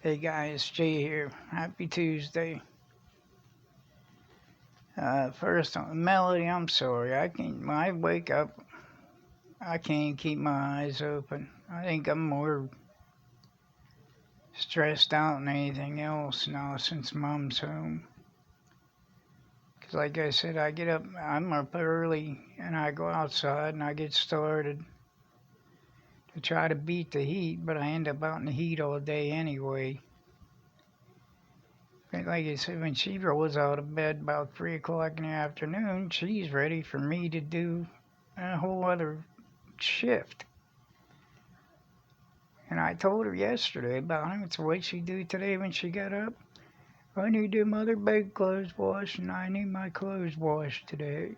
Hey guys, Jay here. Happy Tuesday. First on Melody, I'm sorry. When I wake up, I can't keep my eyes open. I think I'm more stressed out than anything else now since Mom's home. 'Cause like I said, I'm up early and I go outside and I get started to try to beat the heat, but I end up out in the heat all day anyway. Like I said, when she rolls out of bed about 3 o'clock in the afternoon, she's ready for me to do a whole other shift. And I told her yesterday about it. It's what she do today when she got up. I need them other bed clothes washed and I need my clothes washed today.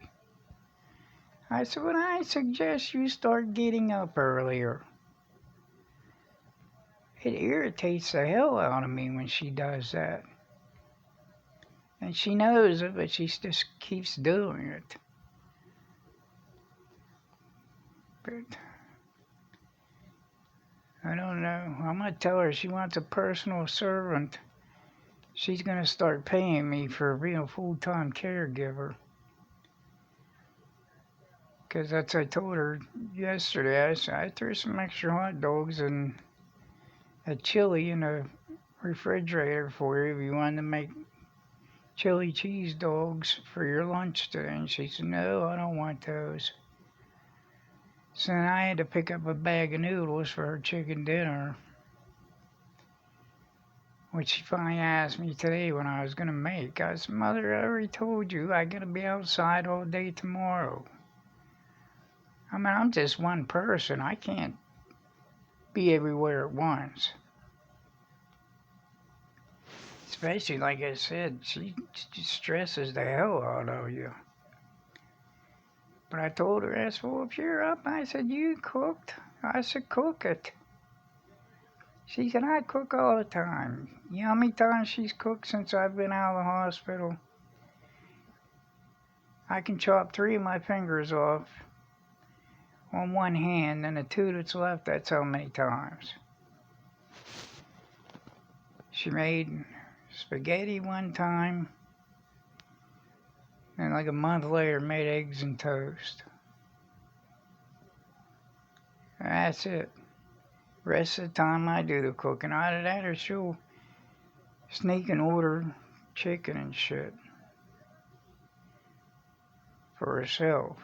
I said, well, I suggest you start getting up earlier. It irritates the hell out of me when she does that. And she knows it, but she just keeps doing it. But I don't know. I'm going to tell her she wants a personal servant. She's going to start paying me for a real full-time caregiver. Because that's I told her yesterday. I threw some extra hot dogs and a chili in the refrigerator for you if you wanted to make chili cheese dogs for your lunch today. And she said, no, I don't want those. So then I had to pick up a bag of noodles for her chicken dinner, which she finally asked me today when I was going to make. I said, Mother, I already told you I got to be outside all day tomorrow. I mean, I'm just one person. I can't be everywhere at once. Especially, like I said, she stresses the hell out of you. But I told her, I said, well, if you're up, I said, you cooked. I said, cook it. She said, I cook all the time. You know how many times she's cooked since I've been out of the hospital? I can chop 3 of my fingers off on one hand, and the 2 that's left, that's how many times. She made spaghetti one time, and like a month later made eggs and toast. And that's it. Rest of the time I do the cooking. Either that or she'll sneak and order chicken and shit for herself.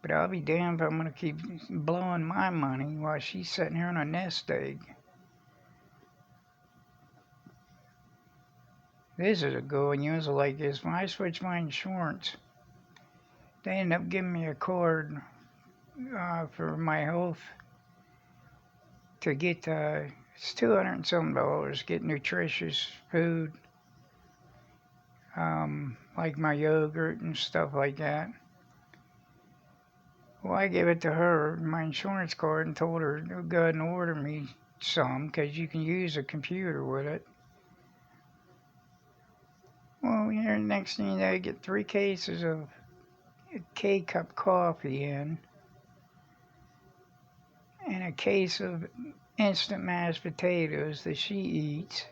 But I'll be damned if I'm going to keep blowing my money while she's sitting here on a nest egg. This is a good one. Usually like this. When I switched my insurance, they ended up giving me a card for my health to get, it's $200 and some, get nutritious food, like my yogurt and stuff like that. Well, I gave it to her, my insurance card, and told her to go ahead and order me some, because you can use a computer with it. Well, here, next thing you know, you get 3 cases of K-cup coffee in, and a case of instant mashed potatoes that she eats.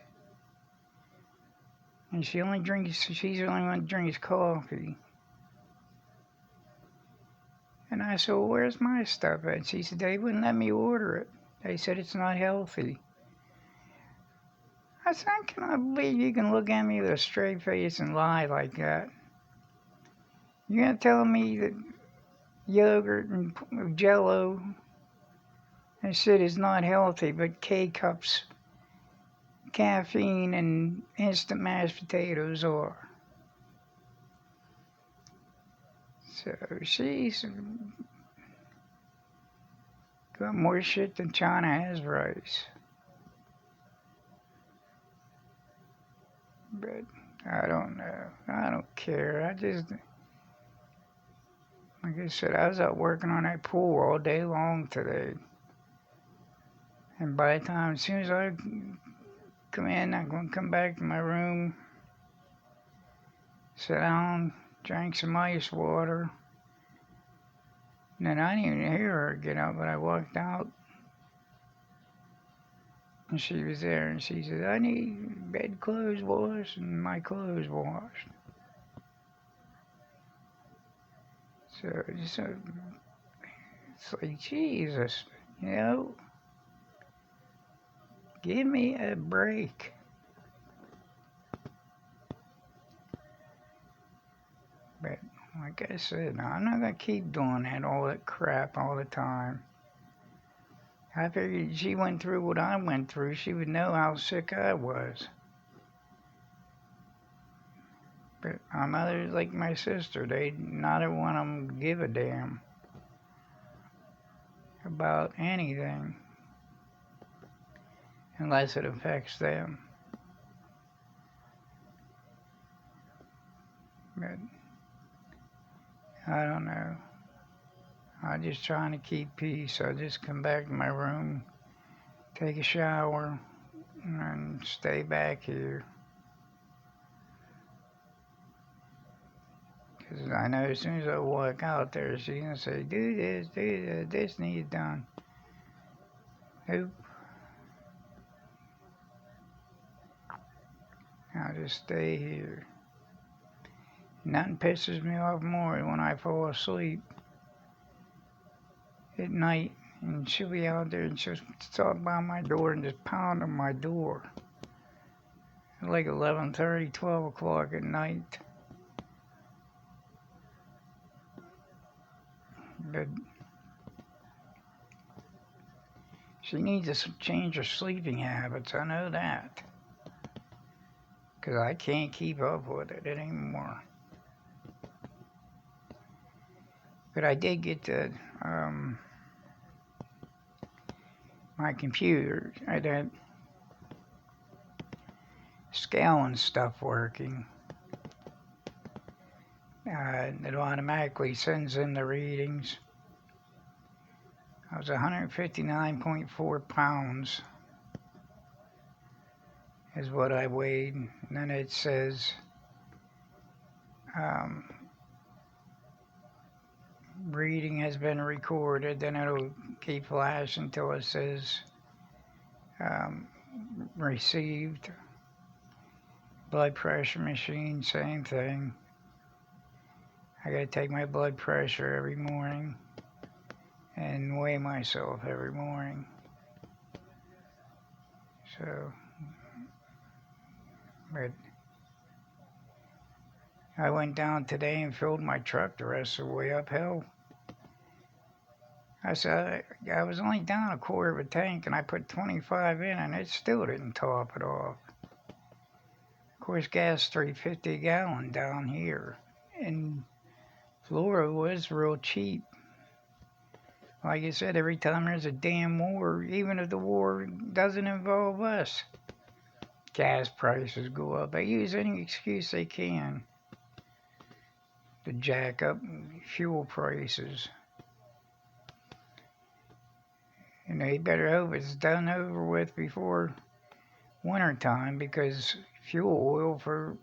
And she's the only one that drinks coffee. And I said, well, where's my stuff at? She said, they wouldn't let me order it. They said it's not healthy. I said, I cannot believe you can look at me with a straight face and lie like that. You're going to tell me that yogurt and Jell-O and shit is not healthy, but K-cups, caffeine, and instant mashed potatoes are. So she's got more shit than China has rice. But I don't know. I don't care. Like I said, I was out working on that pool all day long today. And by the time, as soon as I come in, I'm going to come back to my room, sit down, drink some ice water. And then I didn't even hear her get up, but I walked out. And she was there, and she said, I need bedclothes washed and my clothes washed. So it's like, Jesus, you know, give me a break. But like I said, I'm not going to keep doing all that crap all the time. I figured she went through what I went through, she would know how sick I was. But I'm others like my sister, they not one of them give a damn about anything unless it affects them. But I don't know. I'm just trying to keep peace. I just come back to my room, take a shower, and stay back here. Because I know as soon as I walk out there, she's going to say, do this, this needs done. Nope. I'll just stay here. Nothing pisses me off more than when I fall asleep at night and she'll be out there and she'll stop by my door and just pound on my door. Like 11:30, 12 o'clock at night. But she needs to change her sleeping habits, I know that. Because I can't keep up with it anymore. But I did get my computer. I had scaling stuff working. It automatically sends in the readings. I was 159.4 pounds is what I weighed. And then it says reading has been recorded. Then it'll keep flashing until it says received. Blood pressure machine, same thing. I gotta take my blood pressure every morning and weigh myself every morning. So, but I went down today and filled my truck the rest of the way uphill. I said, I was only down a quarter of a tank and I put 25 in and it still didn't top it off. Of course, gas $3.50 a gallon down here. In Florida was real cheap. Like I said, every time there's a damn war, even if the war doesn't involve us, gas prices go up. They use any excuse they can to jack up fuel prices. And they better hope it's done over with before winter time, because fuel oil for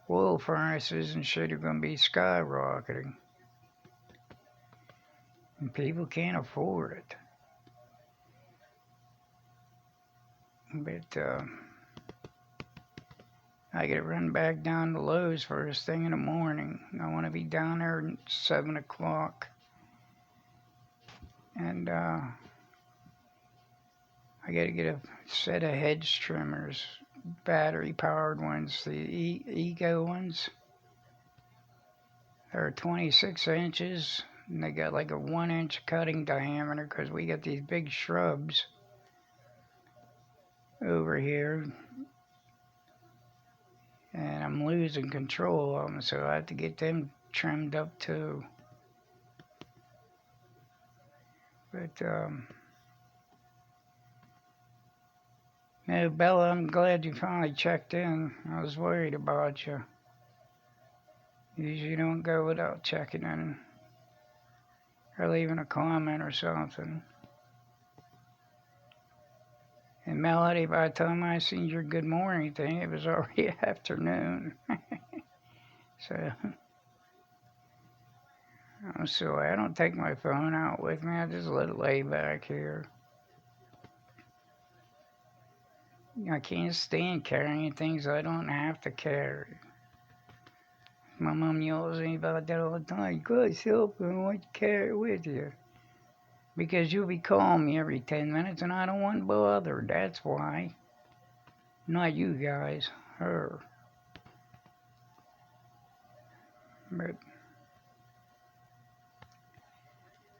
oil furnaces and shit are going to be skyrocketing. And people can't afford it. But I get to run back down to Lowe's first thing in the morning. I want to be down there at 7 o'clock. And I got to get a set of hedge trimmers, battery-powered ones, the Eco ones. They're 26 inches, and they got like a 1-inch cutting diameter because we got these big shrubs over here. And I'm losing control of them, so I have to get them trimmed up too. But, no, Bella, I'm glad you finally checked in. I was worried about you. Usually don't go without checking in or leaving a comment or something. And Melody, by the time I seen your good morning thing, it was already afternoon. So, I'm sorry, I don't take my phone out with me. I just let it lay back here. I can't stand carrying things I don't have to carry. My mom yells at me about that all the time. You got yourself and what you carry it with you. Because you'll be calling me every 10 minutes and I don't want bothered. That's why. Not you guys. Her. But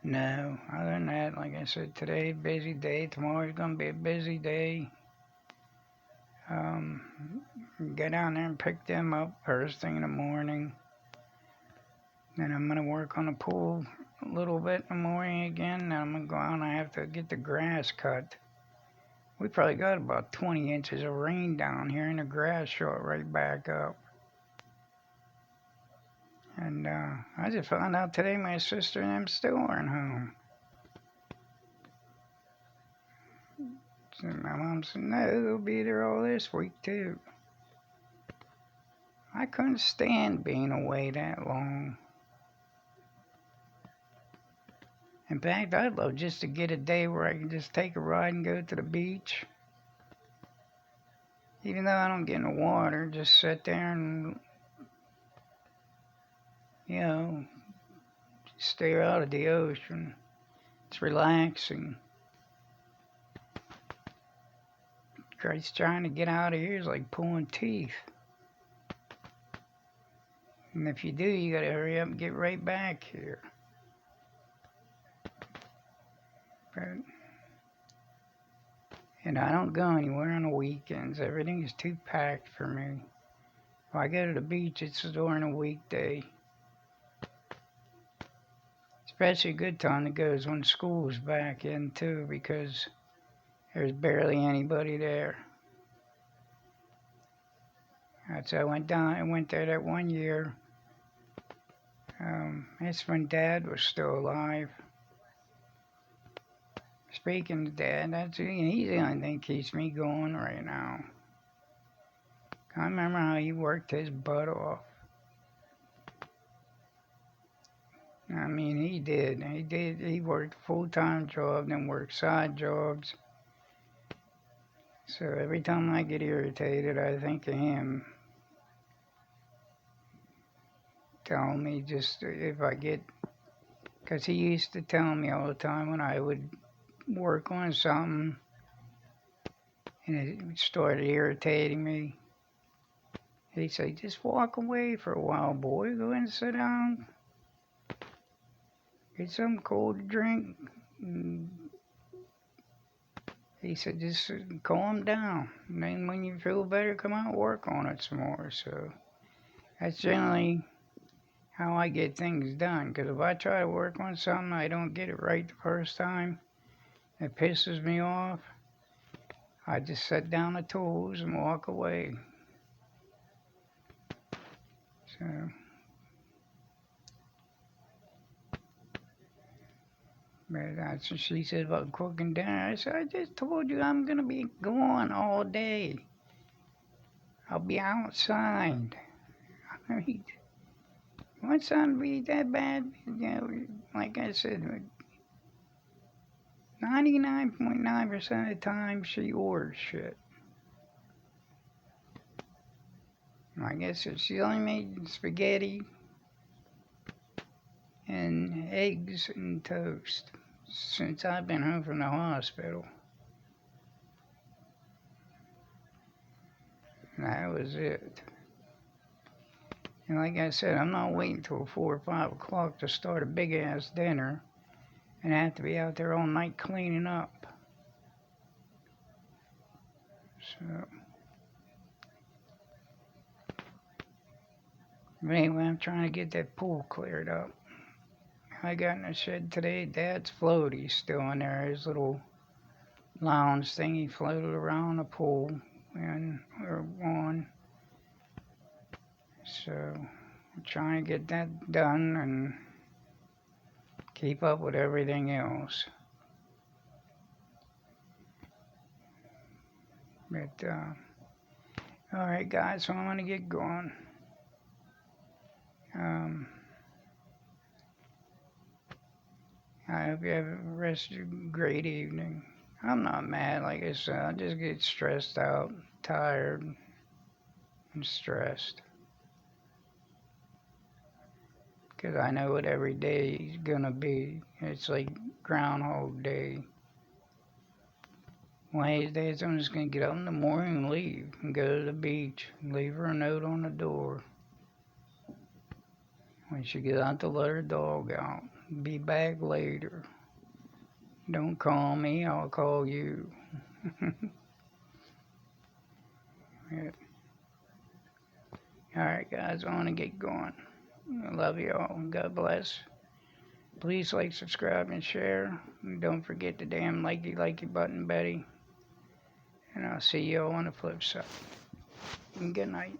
no, other than that, like I said, today busy day. Tomorrow's gonna be a busy day. Um, get down there and pick them up first thing in the morning. Then I'm gonna work on the pool a little bit in the morning again. Then I'm gonna go out and I have to get the grass cut. We probably got about 20 inches of rain down here and the grass shot right back up. And I just found out today my sister and them still aren't home. So my mom said, no, they'll be there all this week too. I couldn't stand being away that long. In fact, I'd love just to get a day where I can just take a ride and go to the beach. Even though I don't get in the water, just sit there and, you know, stare out at the ocean. It's relaxing. Christ, trying to get out of here is like pulling teeth. And if you do, you gotta hurry up and get right back here. But, and I don't go anywhere on the weekends. Everything is too packed for me. If I go to the beach, it's during a weekday. Especially a good time to go is when school's back in too, because there's barely anybody there. So I went there that one year. That's when Dad was still alive. Speaking of Dad, he's the only thing that keeps me going right now. I remember how he worked his butt off. I mean, he did. He worked a full-time job, then worked side jobs. So every time I get irritated, I think of him. Telling me just if I get, because he used to tell me all the time when I would work on something and it started irritating me. He'd say, just walk away for a while, boy. Go in and sit down. Get something cold to drink. And he said, just calm down. And then when you feel better, come out and work on it some more. So that's generally how I get things done. Because if I try to work on something, I don't get it right the first time. It pisses me off. I just set down the tools and walk away. So, but that's what she said about cooking dinner. I said, I just told you I'm going to be gone all day. I'll be outside. I mean, what's something to be that bad? You know, like I said, 99.9% of the time she orders shit. I guess if she only made spaghetti and eggs and toast since I've been home from the hospital. That was it. And like I said, I'm not waiting till 4 or 5 o'clock to start a big ass dinner and have to be out there all night cleaning up. So, but anyway, I'm trying to get that pool cleared up. I got in the shed today. Dad's floaty's still in there. His little lounge thing. He floated around the pool and we're on. So I'm trying to get that done and keep up with everything else. But all right, guys. So I'm gonna get going. I hope you have a rest of a great evening. I'm not mad, like I said. I just get stressed out, tired, and stressed. Because I know what every day is gonna be. It's like Groundhog Day. One of these days, I'm just gonna get up in the morning and leave and go to the beach. And leave her a note on the door. When she gets out to let her dog out. Be back later. Don't call me, I'll call you. Yeah. Alright, guys, I want to get going. I love you all. God bless. Please like, subscribe, and share. And don't forget the damn likey button, Betty. And I'll see you all on the flip side. And good night.